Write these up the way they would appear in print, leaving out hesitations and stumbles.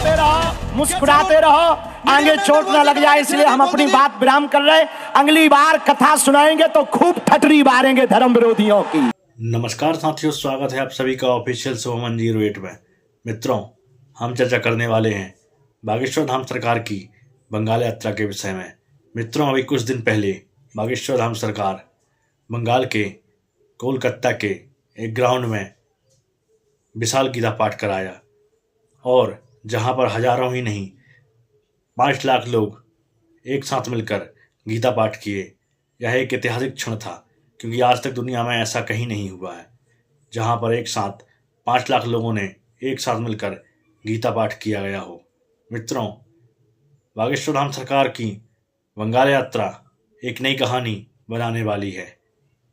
गाते रहो, मुस्कुराते रहो, आगे चोट न लग जाए, इसलिए हम अपनी बात विराम कर रहे हैं। अगली बार कथा सुनाएंगे तो खूब ठटरी मारेंगे धर्म विरोधियों की। नमस्कार साथियों, स्वागत है आप सभी का ऑफिशियल सोमन 08 में। मित्रों, हम चर्चा करने वाले हैं बागेश्वर धाम सरकार की बंगाल यात्रा के विषय में। मित्रों, अभी कुछ दिन पहले बागेश्वर धाम सरकार बंगाल के कोलकाता के एक ग्राउंड में विशाल गीता पाठ कराया और जहां पर हजारों ही नहीं 5 लाख लोग एक साथ मिलकर गीता पाठ किए। यह एक ऐतिहासिक क्षण था, क्योंकि आज तक दुनिया में ऐसा कहीं नहीं हुआ है जहां पर एक साथ 5 लाख लोगों ने एक साथ मिलकर गीता पाठ किया गया हो। मित्रों, बागेश्वर धाम सरकार की बंगाल यात्रा एक नई कहानी बनाने वाली है,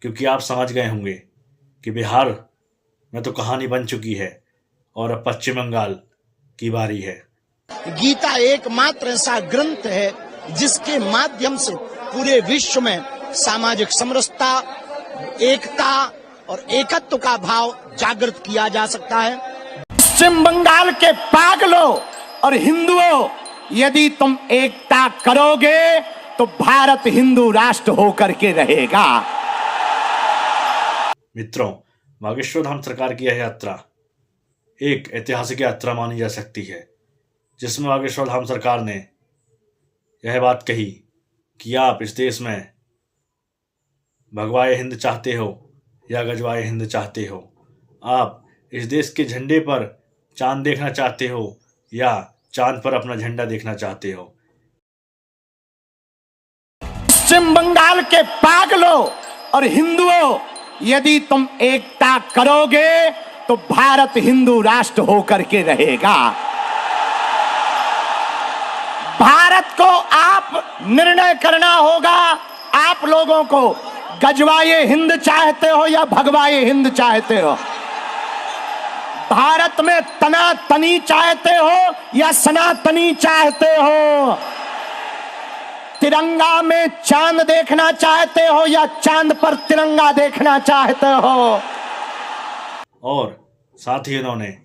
क्योंकि आप समझ गए होंगे कि बिहार में तो कहानी बन चुकी है और अब पश्चिम बंगाल की बारी है। गीता एकमात्र ऐसा ग्रंथ है जिसके माध्यम से पूरे विश्व में सामाजिक समरसता, एकता और एकत्व का भाव जागृत किया जा सकता है। पश्चिम बंगाल के पागलों और हिंदुओं, यदि तुम एकता करोगे तो भारत हिंदू राष्ट्र होकर के रहेगा। मित्रों, बागेश्वर धाम सरकार की यह यात्रा एक ऐतिहासिक यात्रा मानी जा सकती है, जिसमें बागेश्वर धाम सरकार ने यह बात कही कि आप इस देश में भगवाए हिंद चाहते हो या गजवाए हिंद चाहते हो, आप इस देश के झंडे पर चांद देखना चाहते हो या चांद पर अपना झंडा देखना चाहते हो। पश्चिम बंगाल के पागलों और हिंदुओं, यदि तुम एकता करोगे तो भारत हिंदू राष्ट्र होकर के रहेगा। भारत को आप निर्णय करना होगा, आप लोगों को गजवाए हिंद चाहते हो या भगवाए हिंद चाहते हो। भारत में तनातनी चाहते हो या सनातनी चाहते हो। तिरंगा में चांद देखना चाहते हो या चांद पर तिरंगा देखना चाहते हो। और साथ ही उन्होंने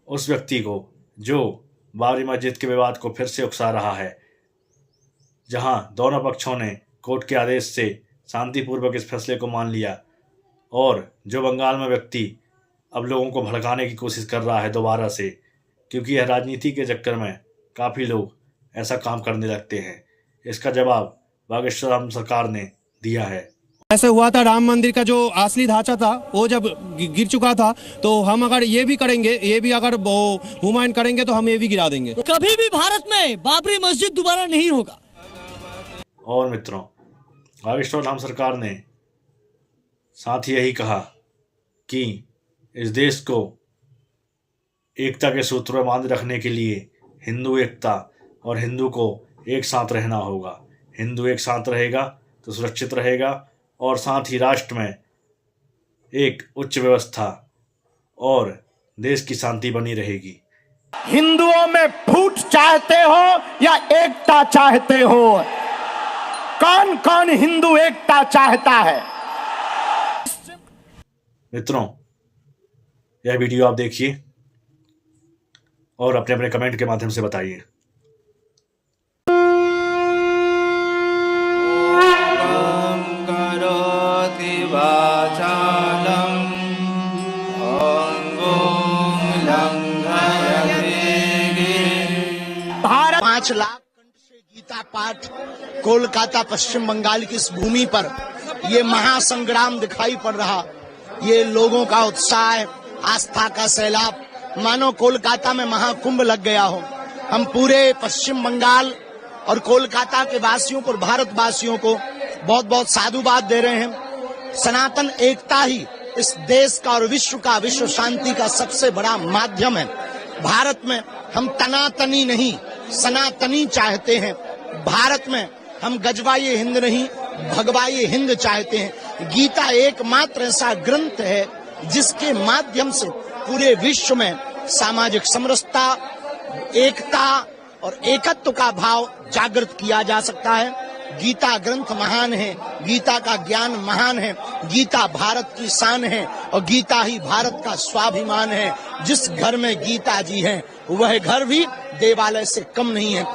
उस व्यक्ति को जो बाबरी मस्जिद के विवाद को फिर से उकसा रहा है, जहां दोनों पक्षों ने कोर्ट के आदेश से शांतिपूर्वक इस फैसले को मान लिया, और जो बंगाल में व्यक्ति अब लोगों को भड़काने की कोशिश कर रहा है दोबारा से, क्योंकि यह राजनीति के चक्कर में काफ़ी लोग ऐसा काम करने लगते हैं। इसका जवाब बागेश्वर धाम सरकार ने दिया है। ऐसे हुआ था, राम मंदिर का जो असली ढांचा था वो जब गिर चुका था, तो हम अगर ये भी करेंगे, ये भी अगर हुमायूं करेंगे तो हम ये भी गिरा देंगे। कभी भी भारत में बाबरी मस्जिद दोबारा नहीं होगा। और मित्रों, बागेश्वर धाम सरकार ने साथ ही यही कहा कि इस देश को एकता के सूत्र में बांध रखने के लिए हिंदू एकता और हिंदू को एक साथ रहना होगा। हिंदू एक साथ रहेगा तो सुरक्षित रहेगा, और साथ ही राष्ट्र में एक उच्च व्यवस्था और देश की शांति बनी रहेगी। हिंदुओं में फूट चाहते हो या एकता चाहते हो? कौन कौन हिंदू एकता चाहता है? मित्रों, यह वीडियो आप देखिए और अपने अपने कमेंट के माध्यम से बताइए। भारत 5 लाख कंठ से गीता पाठ कोलकाता पश्चिम बंगाल की इस भूमि पर ये महासंग्राम दिखाई पड़ रहा। ये लोगों का उत्साह, आस्था का सैलाब, मानो कोलकाता में महाकुंभ लग गया हो। हम पूरे पश्चिम बंगाल और कोलकाता के वासियों को, भारतवासियों को बहुत बहुत साधुवाद दे रहे हैं। सनातन एकता ही इस देश का और विश्व का, विश्व शांति का सबसे बड़ा माध्यम है। भारत में हम तनातनी नहीं, सनातनी चाहते हैं। भारत में हम गजवाए हिंद नहीं, भगवाए हिंद चाहते हैं। गीता एकमात्र ऐसा ग्रंथ है जिसके माध्यम से पूरे विश्व में सामाजिक समरसता, एकता और एकत्व का भाव जागृत किया जा सकता है। गीता ग्रंथ महान है, गीता का ज्ञान महान है, गीता भारत की शान है और गीता ही भारत का स्वाभिमान है। जिस घर में गीता जी है वह घर भी देवालय से कम नहीं है।